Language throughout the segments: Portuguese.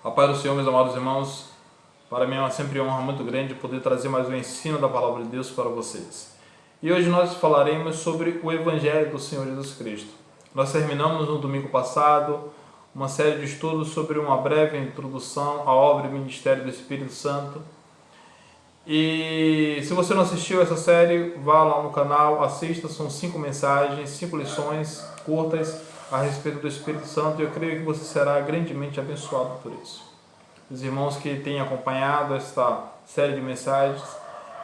A paz do Senhor, meus amados irmãos, para mim é sempre uma honra muito grande poder trazer mais um ensino da Palavra de Deus para vocês. E hoje nós falaremos sobre o Evangelho do Senhor Jesus Cristo. Nós terminamos no domingo passado uma série de estudos sobre uma breve introdução à obra e ministério do Espírito Santo. E se você não assistiu essa série, vá lá no canal, assista, são 5 mensagens, 5 lições curtas a respeito do Espírito Santo, e eu creio que você será grandemente abençoado por isso. Os irmãos que têm acompanhado esta série de mensagens,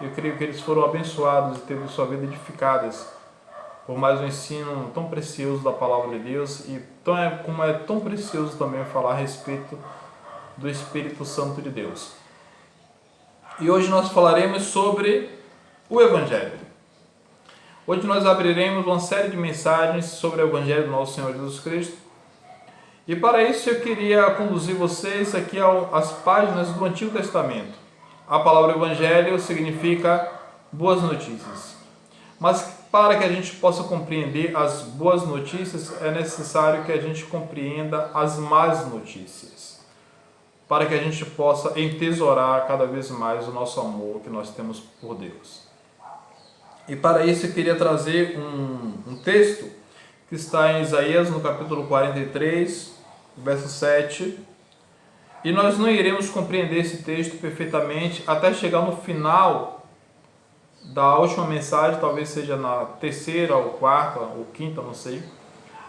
eu creio que eles foram abençoados e teve sua vida edificadas por mais um ensino tão precioso da Palavra de Deus, e como é tão precioso também falar a respeito do Espírito Santo de Deus. E hoje nós falaremos sobre o Evangelho. Hoje nós abriremos uma série de mensagens sobre o Evangelho do nosso Senhor Jesus Cristo. E para isso eu queria conduzir vocês aqui às páginas do Antigo Testamento. A palavra Evangelho significa boas notícias. Mas para que a gente possa compreender as boas notícias, é necessário que a gente compreenda as más notícias, para que a gente possa entesourar cada vez mais o nosso amor que nós temos por Deus. E para isso eu queria trazer um texto que está em Isaías, no capítulo 43, verso 7. E nós não iremos compreender esse texto perfeitamente até chegar no final da última mensagem, talvez seja na terceira, ou quarta, ou quinta, não sei.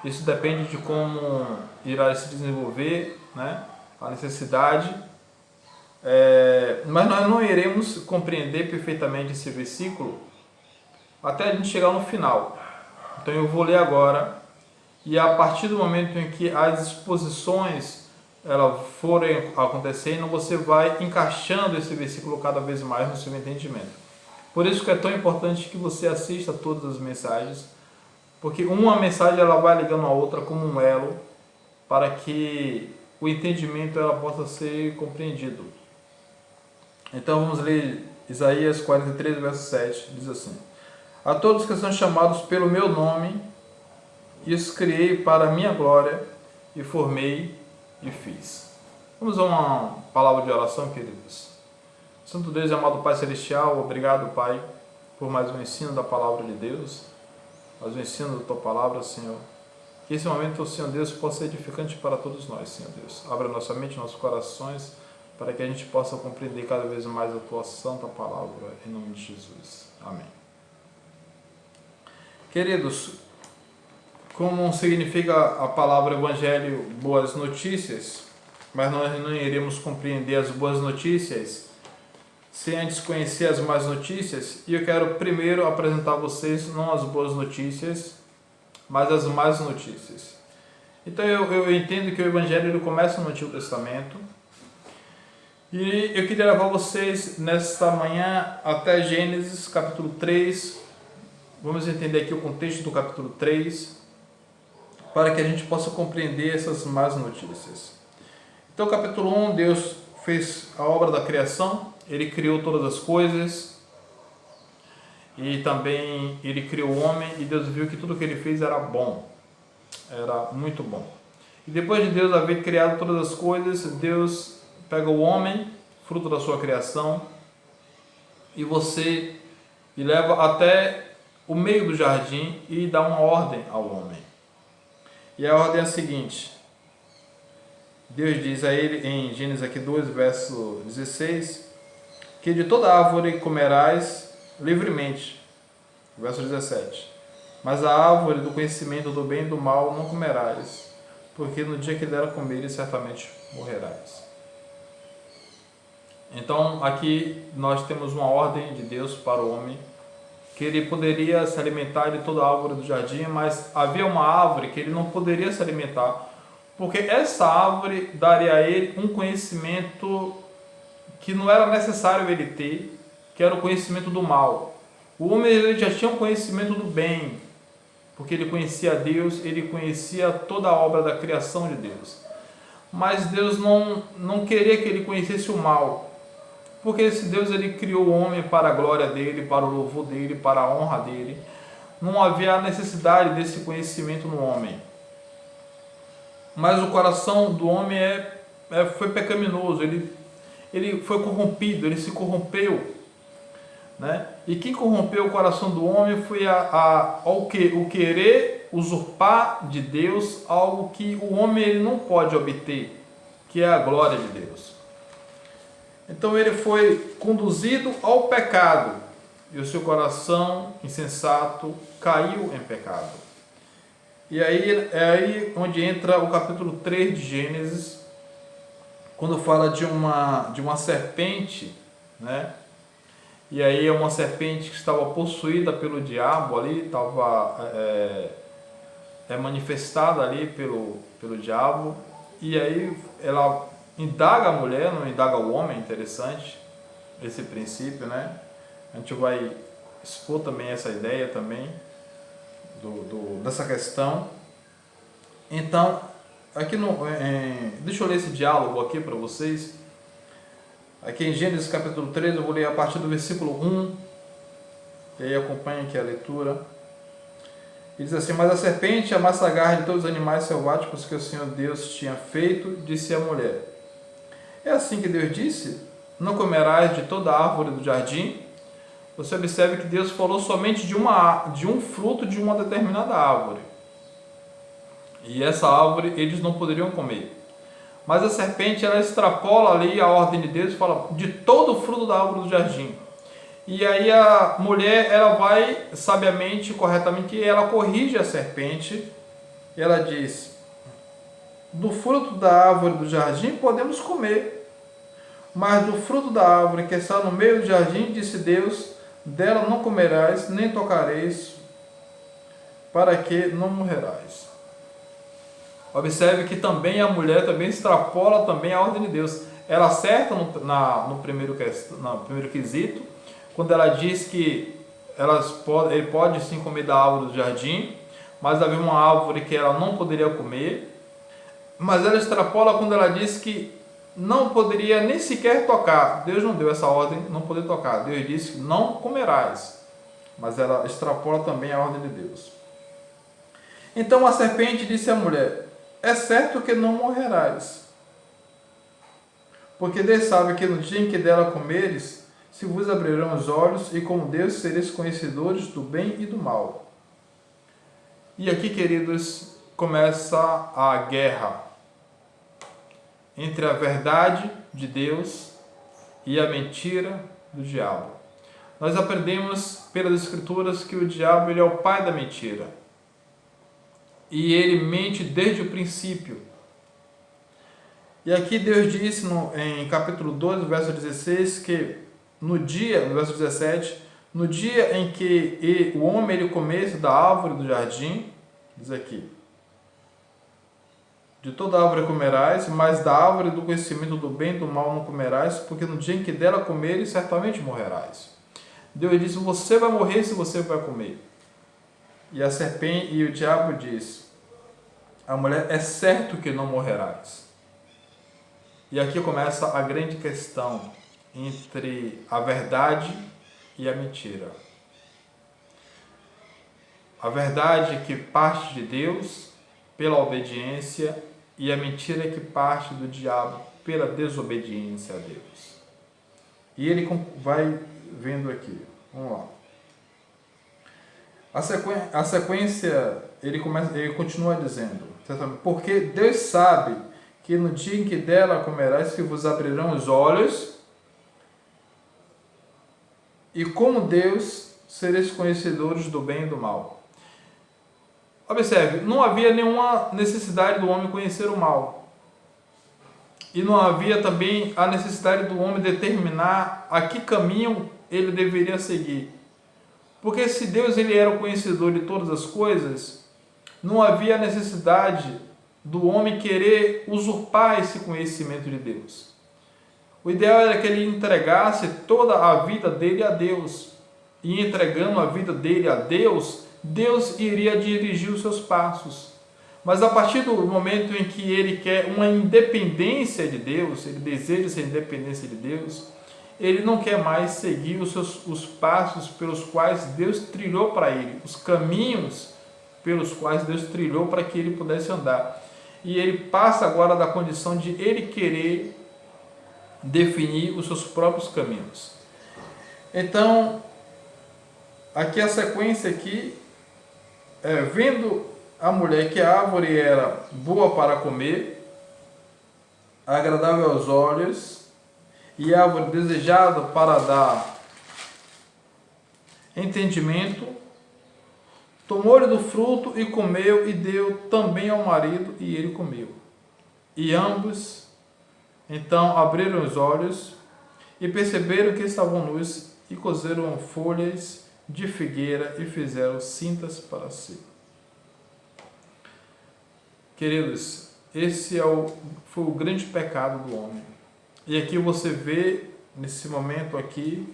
Isso depende de como irá se desenvolver, né, a necessidade. Mas nós não iremos compreender perfeitamente esse versículo até a gente chegar no final. Então eu vou ler agora, e a partir do momento em que as exposições forem acontecendo, você vai encaixando esse versículo cada vez mais no seu entendimento. Por isso que é tão importante que você assista todas as mensagens, porque uma mensagem ela vai ligando a outra como um elo, para que o entendimento ela possa ser compreendido. Então vamos ler Isaías 43, verso 7, diz assim: A todos que são chamados pelo meu nome, os criei para a minha glória, e formei e fiz. Vamos a uma palavra de oração, queridos. Santo Deus e amado Pai Celestial, obrigado, Pai, por mais um ensino da Palavra de Deus, mais um ensino da Tua Palavra, Senhor. Que esse momento, Senhor Deus, possa ser edificante para todos nós, Senhor Deus. Abra nossa mente, nossos corações, para que a gente possa compreender cada vez mais a Tua santa Palavra, em nome de Jesus. Amém. Queridos, como significa a palavra Evangelho boas notícias, mas nós não iremos compreender as boas notícias sem antes conhecer as más notícias, e eu quero primeiro apresentar a vocês não as boas notícias, mas as más notícias. Então eu entendo que o Evangelho ele começa no Antigo Testamento, e eu queria levar vocês nesta manhã até Gênesis capítulo 3, vamos entender aqui o contexto do capítulo 3, para que a gente possa compreender essas más notícias. Então, capítulo 1, Deus fez a obra da criação, Ele criou todas as coisas, e também Ele criou o homem, e Deus viu que tudo que Ele fez era bom, era muito bom. E depois de Deus haver criado todas as coisas, Deus pega o homem, fruto da sua criação, e leva até o meio do jardim e dá uma ordem ao homem. E a ordem é a seguinte: Deus diz a ele em Gênesis aqui 2, verso 16, que de toda árvore comerás livremente. Verso 17. Mas a árvore do conhecimento do bem e do mal não comerás, porque no dia que dela comeres certamente morrerás. Então aqui nós temos uma ordem de Deus para o homem, que ele poderia se alimentar de toda a árvore do jardim, mas havia uma árvore que ele não poderia se alimentar, porque essa árvore daria a ele um conhecimento que não era necessário ele ter, que era o conhecimento do mal. O homem ele já tinha um conhecimento do bem, porque ele conhecia Deus, ele conhecia toda a obra da criação de Deus. Mas Deus não queria que ele conhecesse o mal, porque esse Deus ele criou o homem para a glória dele, para o louvor dele, para a honra dele. Não havia necessidade desse conhecimento no homem. Mas o coração do homem é foi pecaminoso, ele foi corrompido, ele se corrompeu, né? E quem corrompeu o coração do homem foi o querer usurpar de Deus algo que o homem ele não pode obter, que é a glória de Deus. Então ele foi conduzido ao pecado e o seu coração insensato caiu em pecado. E aí é aí onde entra o capítulo 3 de Gênesis, quando fala de uma serpente, né? E aí é uma serpente que estava possuída pelo diabo ali, estava manifestada ali pelo diabo, e aí ela indaga a mulher, não indaga o homem. Interessante esse princípio, né? A gente vai expor também essa ideia também dessa questão. Então, aqui deixa eu ler esse diálogo aqui para vocês. Aqui em Gênesis capítulo 3, eu vou ler a partir do versículo 1, e aí acompanha aqui a leitura. Ele diz assim: mas a serpente, a mais sagaz de todos os animais selváticos que o Senhor Deus tinha feito, disse à mulher: é assim que Deus disse, não comerás de toda a árvore do jardim? Você observe que Deus falou somente de um fruto de uma determinada árvore. E essa árvore eles não poderiam comer. Mas a serpente, ela extrapola ali a ordem de Deus e fala de todo o fruto da árvore do jardim. E aí a mulher, ela vai sabiamente, corretamente, ela corrige a serpente. E ela diz: do fruto da árvore do jardim podemos comer, mas do fruto da árvore que está no meio do jardim, disse Deus, dela não comerás, nem tocareis, para que não morrerás. Observe que também a mulher também extrapola também a ordem de Deus. Ela acerta no primeiro quesito, quando ela diz que ele pode sim comer da árvore do jardim, mas havia uma árvore que ela não poderia comer. Mas ela extrapola quando ela diz que não poderia nem sequer tocar. Deus não deu essa ordem, não poder tocar. Deus disse que não comerás. Mas ela extrapola também a ordem de Deus. Então a serpente disse à mulher: é certo que não morrerás, porque Deus sabe que no dia em que dela comeres, se vos abrirão os olhos, e como Deus sereis conhecedores do bem e do mal. E aqui, queridos, começa a guerra entre a verdade de Deus e a mentira do diabo. Nós aprendemos pelas Escrituras que o diabo ele é o pai da mentira. E ele mente desde o princípio. E aqui Deus disse em capítulo 2, verso 16, que no verso 17, no dia em que o homem ele comesse da árvore do jardim, diz aqui: de toda árvore comerás, mas da árvore do conhecimento do bem e do mal não comerás, porque no dia em que dela comeres, certamente morrerás. Deus disse: você vai morrer se você vai comer. E a serpente e o diabo disse à mulher: é certo que não morrerás. E aqui começa a grande questão entre a verdade e a mentira. A verdade que parte de Deus pela obediência e a mentira que parte do diabo pela desobediência a Deus. E ele vai vendo aqui. Vamos lá. A sequência, ele continua dizendo: porque Deus sabe que no dia em que dela comerás, se vos abrirão os olhos, e como Deus sereis conhecedores do bem e do mal. Observe, não havia nenhuma necessidade do homem conhecer o mal. E não havia também a necessidade do homem determinar a que caminho ele deveria seguir. Porque se Deus ele era o conhecedor de todas as coisas, não havia necessidade do homem querer usurpar esse conhecimento de Deus. O ideal era que ele entregasse toda a vida dele a Deus. E entregando a vida dele a Deus, Deus iria dirigir os seus passos. Mas a partir do momento em que ele quer uma independência de Deus, ele deseja essa independência de Deus, ele não quer mais seguir os passos pelos quais Deus trilhou para ele, os caminhos pelos quais Deus trilhou para que ele pudesse andar. e ele passa agora da condição de ele querer definir os seus próprios caminhos. Então, aqui a sequência aqui, vendo a mulher que a árvore era boa para comer, agradável aos olhos, e árvore desejada para dar entendimento, tomou-lhe do fruto e comeu, e deu também ao marido, e ele comeu. E ambos então abriram os olhos e perceberam que estavam nus, e cozeram folhas de figueira e fizeram cintas para si. Queridos, esse foi o grande pecado do homem. E aqui você vê, nesse momento aqui,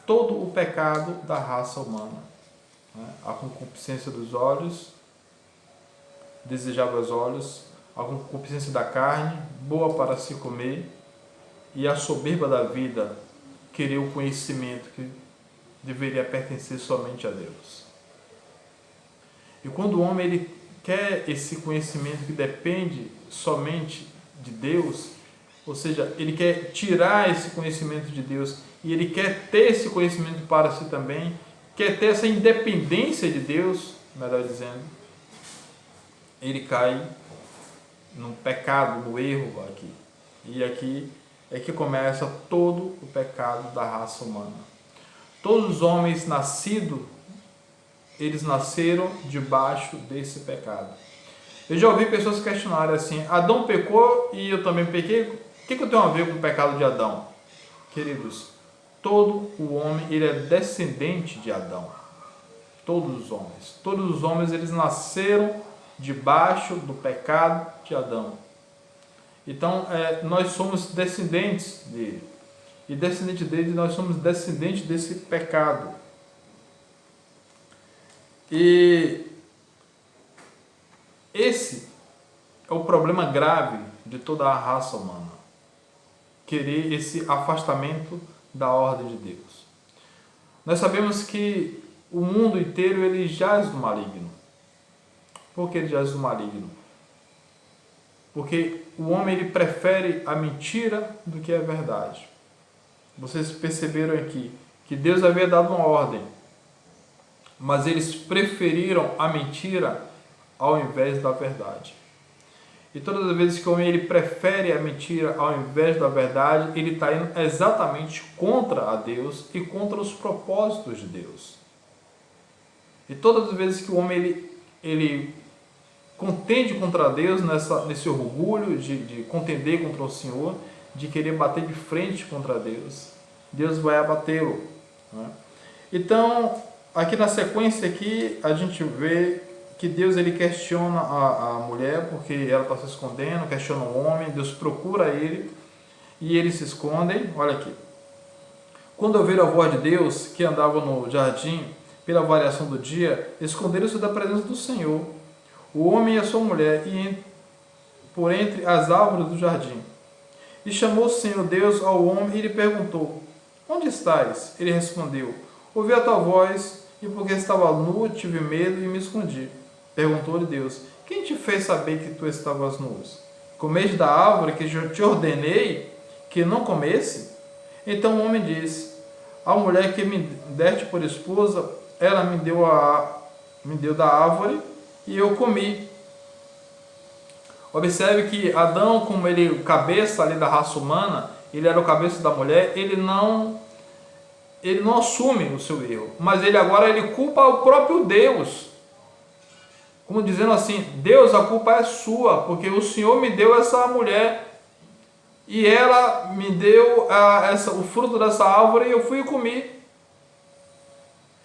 todo o pecado da raça humana. A concupiscência dos olhos, desejável aos olhos, a concupiscência da carne, boa para se comer, e a soberba da vida, querer o conhecimento que deveria pertencer somente a Deus. E quando o homem ele quer esse conhecimento que depende somente de Deus, ou seja, ele quer tirar esse conhecimento de Deus e ele quer ter esse conhecimento para si também, quer ter essa independência de Deus, melhor dizendo, ele cai no pecado, no erro aqui. E aqui é que começa todo o pecado da raça humana. Todos os homens nascidos, eles nasceram debaixo desse pecado. Eu já ouvi pessoas questionarem assim: Adão pecou e eu também pequei, o que eu tenho a ver com o pecado de Adão? Queridos, todo o homem ele é descendente de Adão. Todos os homens eles nasceram debaixo do pecado de Adão. Então nós somos descendentes dele, e descendente dele nós somos descendentes desse pecado. E esse é o problema grave de toda a raça humana, querer esse afastamento da ordem de Deus. Nós sabemos que o mundo inteiro ele jaz no maligno. Por que ele jaz no maligno? Porque o homem ele prefere a mentira do que a verdade. Vocês perceberam aqui que Deus havia dado uma ordem, mas eles preferiram a mentira ao invés da verdade. E todas as vezes que o homem ele prefere a mentira ao invés da verdade, ele está indo exatamente contra a Deus e contra os propósitos de Deus. E todas as vezes que o homem ele contende contra Deus, nesse orgulho de contender contra o Senhor, de querer bater de frente contra Deus, Deus vai abatê-lo. Então, aqui na sequência aqui, a gente vê que Deus ele questiona a mulher, porque ela está se escondendo, questiona o homem, Deus procura ele, e eles se escondem. Olha aqui. Quando ouviram a voz de Deus, que andava no jardim, pela variação do dia, esconderam-se da presença do Senhor, o homem e a sua mulher, por entre as árvores do jardim. E chamou o Senhor Deus ao homem e lhe perguntou: onde estás? Ele respondeu: ouvi a tua voz, e porque estava nu, tive medo e me escondi. Perguntou-lhe Deus: quem te fez saber que tu estavas nu? Comeste da árvore que eu te ordenei que não comesse? Então o homem disse: a mulher que me deste por esposa, ela me deu da árvore e eu comi. Observe que Adão, como ele o cabeça ali da raça humana, ele era o cabeça da mulher, ele não assume o seu erro, mas ele culpa o próprio Deus, como dizendo assim: Deus, a culpa é sua, porque o Senhor me deu essa mulher e ela me deu o fruto dessa árvore e eu fui e comi.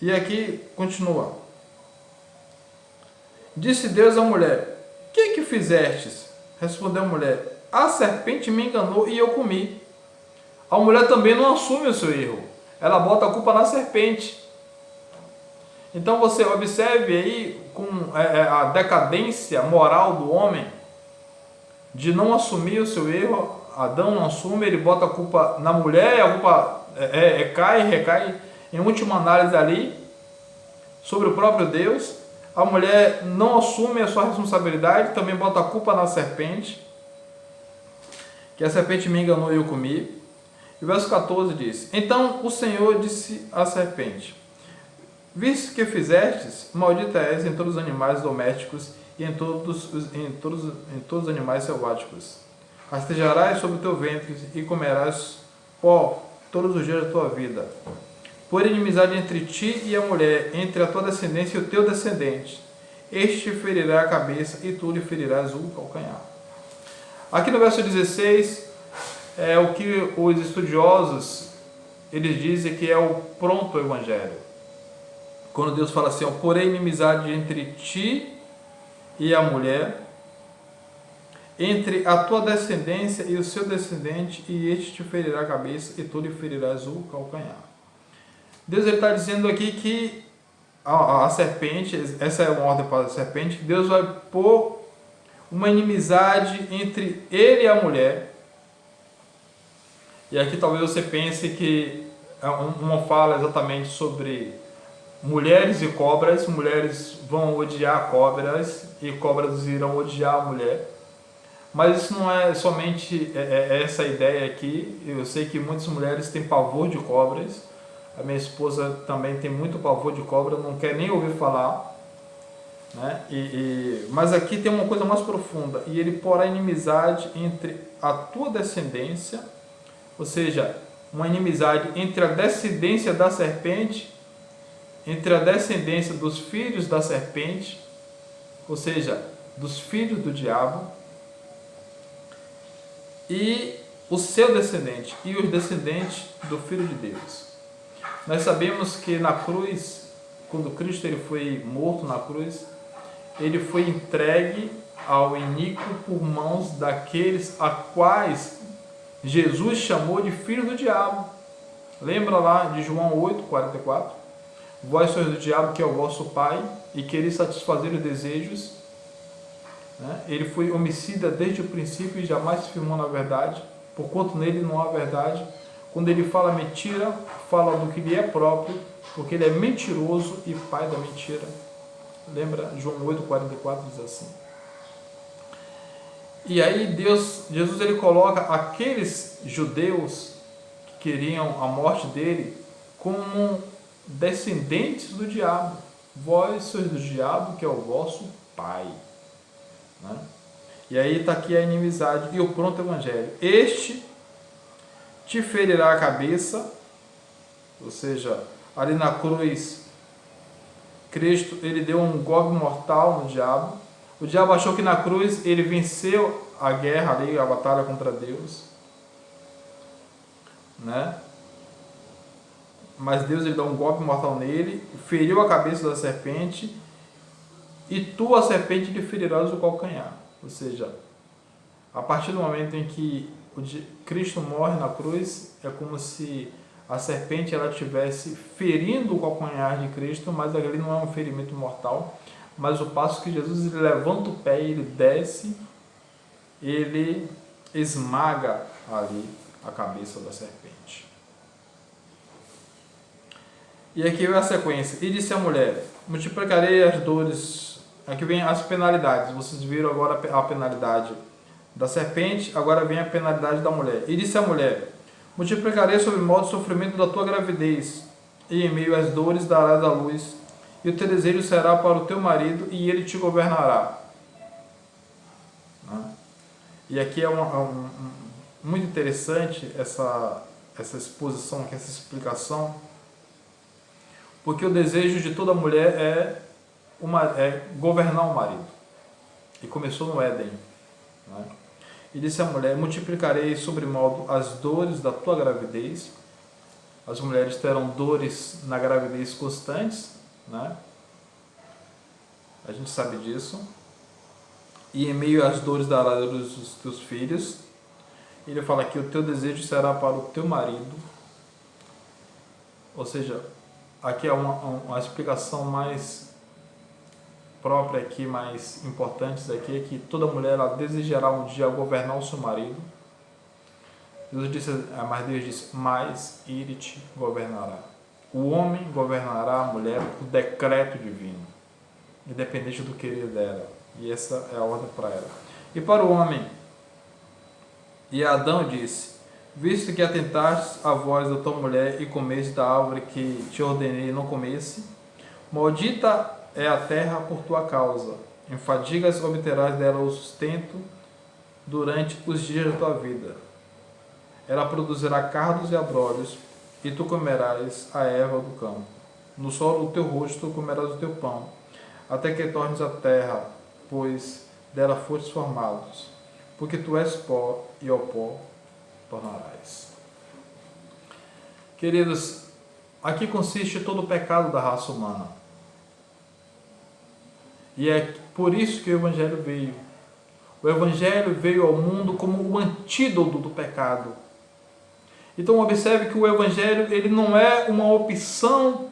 E aqui continua: disse Deus à mulher: que fizestes? Respondeu a mulher: a serpente me enganou e eu comi. A mulher também não assume o seu erro, ela bota a culpa na serpente. Então você observe aí com a decadência moral do homem de não assumir o seu erro. Adão não assume, ele bota a culpa na mulher, e a culpa recai em última análise ali sobre o próprio Deus. a mulher não assume a sua responsabilidade, também bota a culpa na serpente, que a serpente me enganou e eu comi. E o verso 14 diz: Então o Senhor disse à serpente: Visto que fizestes, maldita és em todos os animais domésticos e em todos os animais selváticos. Rastejarás sobre o teu ventre e comerás pó todos os dias da tua vida. Por inimizade entre ti e a mulher, entre a tua descendência e o teu descendente. Este te ferirá a cabeça e tu lhe ferirás o calcanhar. Aqui no verso 16, é o que os estudiosos eles dizem que é o pronto evangelho. Quando Deus fala assim, porém inimizade entre ti e a mulher, entre a tua descendência e o seu descendente, e este te ferirá a cabeça e tu lhe ferirás o calcanhar. Deus está dizendo aqui que a serpente, essa é uma ordem para a serpente, que Deus vai pôr uma inimizade entre ele e a mulher. E aqui talvez você pense que uma fala exatamente sobre mulheres e cobras. Mulheres vão odiar cobras e cobras irão odiar a mulher. Mas isso não é somente essa ideia aqui. Eu sei que muitas mulheres têm pavor de cobras. A minha esposa também tem muito pavor de cobra, não quer nem ouvir falar. Né? Mas aqui tem uma coisa mais profunda. E ele porá inimizade entre a tua descendência, ou seja, uma inimizade entre a descendência da serpente, entre a descendência dos filhos da serpente, ou seja, dos filhos do diabo, e o seu descendente, e os descendentes do Filho de Deus. Nós sabemos que na cruz, quando Cristo ele foi morto na cruz, ele foi entregue ao iníquo por mãos daqueles a quais Jesus chamou de filho do diabo. Lembra lá de João 8:44? Vós sois do diabo, que é o vosso pai, e quereis satisfazer os desejos. Ele foi homicida desde o princípio e jamais se firmou na verdade, porquanto nele não há verdade. Quando ele fala mentira, fala do que lhe é próprio, porque ele é mentiroso e pai da mentira. Lembra? João 8:44 diz assim. E aí Jesus ele coloca aqueles judeus que queriam a morte dele como descendentes do diabo. Vós sois do diabo, que é o vosso pai. Né? E aí está aqui a inimizade e o pronto evangelho. Este te ferirá a cabeça, ou seja, ali na cruz, Cristo ele deu um golpe mortal no diabo. O diabo achou que na cruz ele venceu a guerra ali, a batalha contra Deus, né? Mas Deus ele dá um golpe mortal nele, feriu a cabeça da serpente, e tu, a serpente, lhe ferirás o calcanhar. Ou seja, a partir do momento em que Cristo morre na cruz, é como se a serpente ela estivesse ferindo o calcanhar de Cristo, mas ali não é um ferimento mortal, mas o passo que Jesus ele levanta o pé, ele desce, ele esmaga ali a cabeça da serpente. E aqui vem a sequência. E disse a mulher: multiplicarei as dores. Aqui vem as penalidades. Vocês viram agora a penalidade da serpente, agora vem a penalidade da mulher. E disse a mulher: multiplicarei sobre modo o sofrimento da tua gravidez, e em meio às dores darás à luz, e o teu desejo será para o teu marido, e ele te governará. E aqui é muito interessante essa exposição, essa explicação, porque o desejo de toda mulher é governar o marido. E começou no Éden. Né? E disse a mulher: multiplicarei sobremodo as dores da tua gravidez. As mulheres terão dores na gravidez constantes, né? A gente sabe disso. E em meio às dores darás os teus filhos. Ele fala que o teu desejo será para o teu marido. Ou seja, aqui é uma explicação mais própria aqui, mais importante aqui, é que toda mulher ela desejará um dia governar o seu marido. Deus disse, mas Deus disse: mas ele te governará. O homem governará a mulher por decreto divino. independente do querer dela. E essa é a ordem para ela. E para o homem, e Adão disse: visto que atentastes à voz da tua mulher e comeste da árvore que te ordenei não comesse, maldita é a terra por tua causa. Em fadigas obterás dela o sustento durante os dias da tua vida. Ela produzirá cardos e abrolhos, e tu comerás a erva do campo. No solo do teu rosto tu comerás o teu pão, até que tornes a terra, pois dela fostes formados. Porque tu és pó, e ao pó tornarás. Queridos, aqui consiste todo o pecado da raça humana. E é por isso que o Evangelho veio. O Evangelho veio ao mundo como o antídoto do pecado. Então observe que o Evangelho ele não é uma opção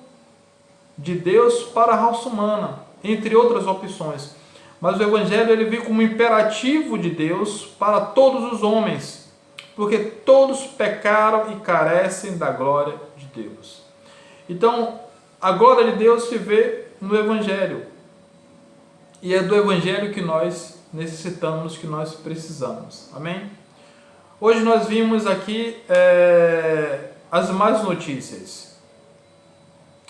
de Deus para a raça humana, entre outras opções. Mas o Evangelho ele veio como um imperativo de Deus para todos os homens, porque todos pecaram e carecem da glória de Deus. Então, a glória de Deus se vê no Evangelho. E é do Evangelho que nós necessitamos, que nós precisamos. Amém? Hoje nós vimos aqui as más notícias.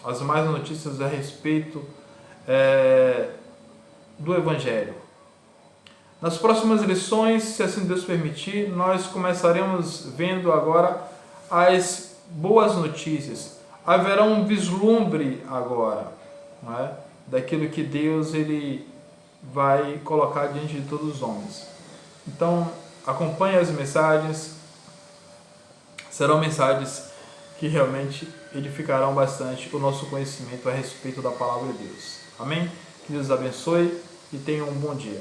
As más notícias a respeito do Evangelho. Nas próximas lições, se assim Deus permitir, nós começaremos vendo agora as boas notícias. Haverá um vislumbre agora, não é? Daquilo que Deus ele vai colocar diante de todos os homens. Então, acompanhe as mensagens. Serão mensagens que realmente edificarão bastante o nosso conhecimento a respeito da palavra de Deus. Amém? Que Deus abençoe e tenha um bom dia.